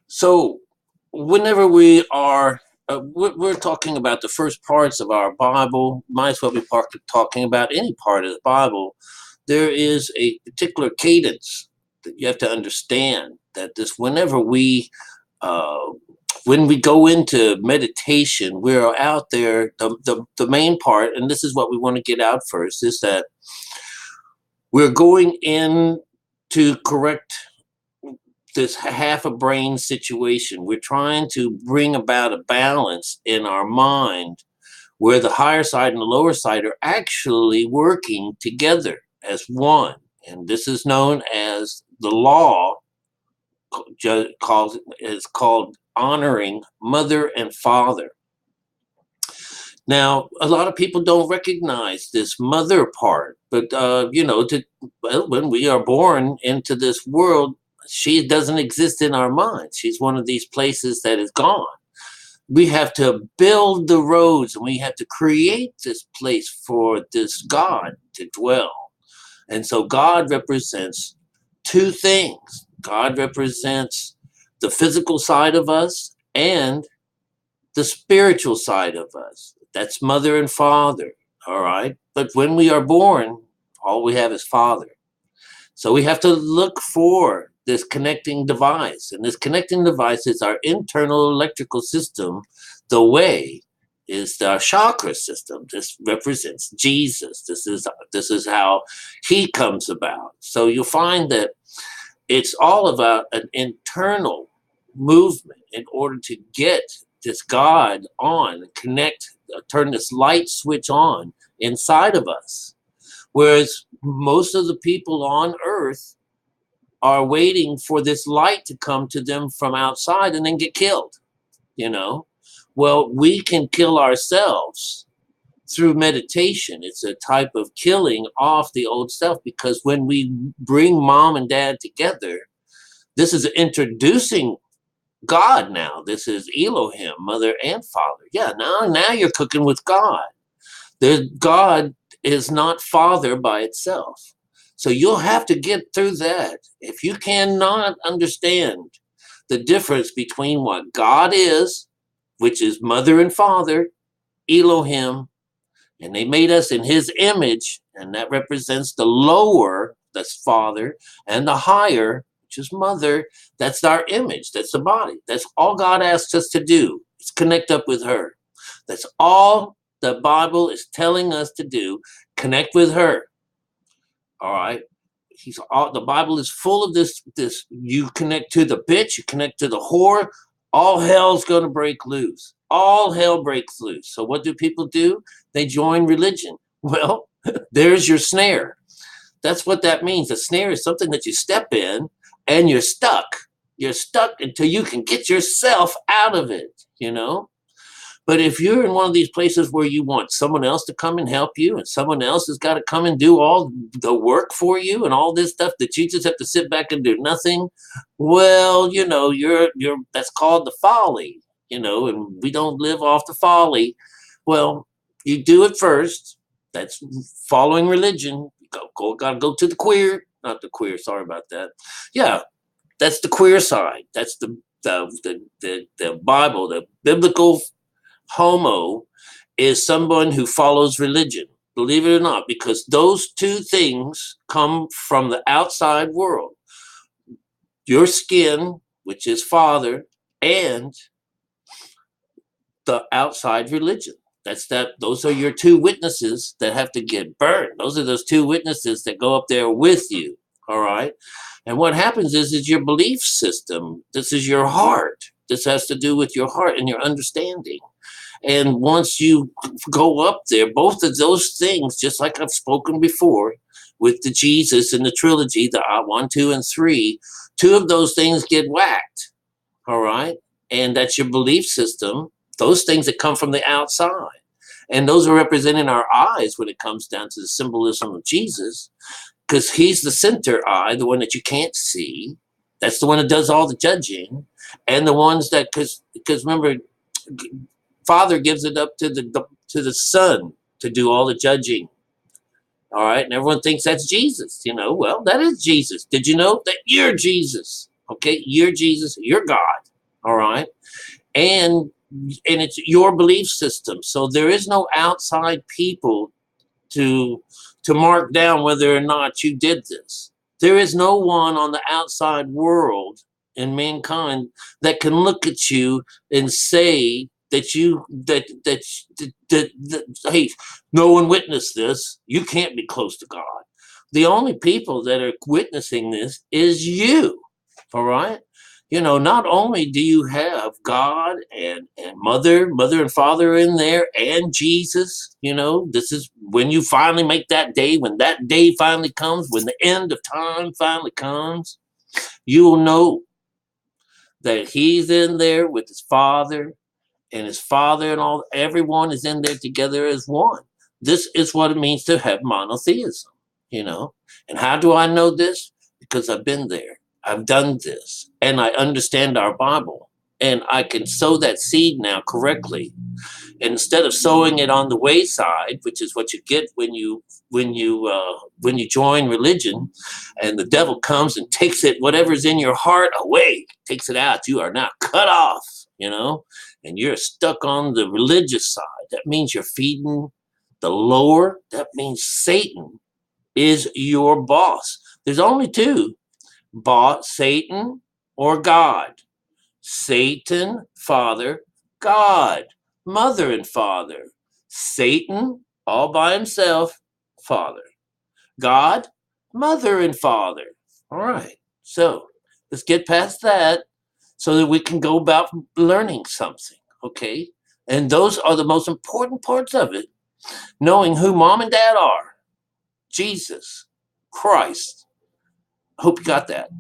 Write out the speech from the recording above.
So, whenever we're talking about the first parts of our Bible, might as well be talking about any part of the Bible. There is a particular cadence that you have to understand that this, uh, when we go into meditation, we're out there. The main part, and this is what we want to get out first, is that we're going in to correct this half a brain situation. We're trying to bring about a balance in our mind where the higher side and the lower side are actually working together as one. And this is known as the law, is called honoring mother and father. Now, a lot of people don't recognize this mother part, but when we are born into this world, she doesn't exist in our minds. She's one of these places that is gone. We have to build the roads and we have to create this place for this God to dwell. And so God represents two things. God represents the physical side of us and the spiritual side of us. That's mother and father, all right? But when we are born, all we have is father. So we have to look for this connecting device. And this connecting device is our internal electrical system. The way is the chakra system. This represents Jesus. This is how he comes about. So you'll find that it's all about an internal movement in order to get this God on, connect, turn this light switch on inside of us. Whereas most of the people on earth are waiting for this light to come to them from outside and then get killed, you know? Well, we can kill ourselves through meditation. It's a type of killing off the old self, because when we bring mom and dad together, this is introducing God now. This is Elohim, mother and father. Yeah, now you're cooking with God. God is not father by itself. So you'll have to get through that. If you cannot understand the difference between what God is, which is mother and father, Elohim, and they made us in his image, and that represents the lower, that's father, and the higher, which is mother, that's our image, that's the body. That's all God asks us to do, is connect up with her. That's all the Bible is telling us to do, connect with her. All right. The Bible is full of this. You connect to the bitch, you connect to the whore, all hell's gonna break loose. All hell breaks loose. So what do people do? They join religion. Well, there's your snare. That's what that means. A snare is something that you step in and you're stuck. You're stuck until you can get yourself out of it. But if you're in one of these places where you want someone else to come and help you, and someone else has got to come and do all the work for you and all this stuff that you just have to sit back and do nothing, well, you're that's called the folly, and we don't live off the folly. Well, you do it first. That's following religion. Gotta go to the queer, not the queer, sorry about that. Yeah, that's the queer side. That's the Bible, the biblical homo is someone who follows religion, believe it or not, because those two things come from the outside world. Your skin, which is father, and the outside religion. Those are your two witnesses that have to get burned. Those are those two witnesses that go up there with you. All right. And what happens is your belief system. This is your heart. This has to do with your heart and your understanding. And once you go up there, both of those things, just like I've spoken before with the Jesus and the trilogy, the 1, 2, and 3, two of those things get whacked. All right. And that's your belief system, those things that come from the outside. And those are representing our eyes when it comes down to the symbolism of Jesus, because he's the center eye, the one that you can't see. That's the one that does all the judging. And the ones that, because remember, Father gives it up to the Son to do all the judging. All right. And everyone thinks that's Jesus. Well, that is Jesus. Did you know that you're Jesus? Okay. You're Jesus. You're God. All right. And it's your belief system. So there is no outside people to mark down whether or not you did this. There is no one on the outside world in mankind that can look at you and say that hey, no one witnessed this. You can't be close to God. The only people that are witnessing this is you. All right. Not only do you have God and mother and father in there and Jesus, this is when you finally make that day, when that day finally comes, when the end of time finally comes, you will know that he's in there with his father and his father and everyone is in there together as one. This is what it means to have monotheism, you know. And how do I know this? Because I've been there. I've done this and I understand our Bible and I can sow that seed now correctly. And instead of sowing it on the wayside, which is what you get when you join religion, and the devil comes and takes it, whatever's in your heart, away, takes it out. You are now cut off, and you're stuck on the religious side. That means you're feeding the lower. That means Satan is your boss. There's only two: Satan or God. Satan, father; God, mother and father. Satan, all by himself, father. God, mother and father. All right. So let's get past that so that we can go about learning something. Okay. And those are the most important parts of it. Knowing who mom and dad are: Jesus, Christ. I hope you got that.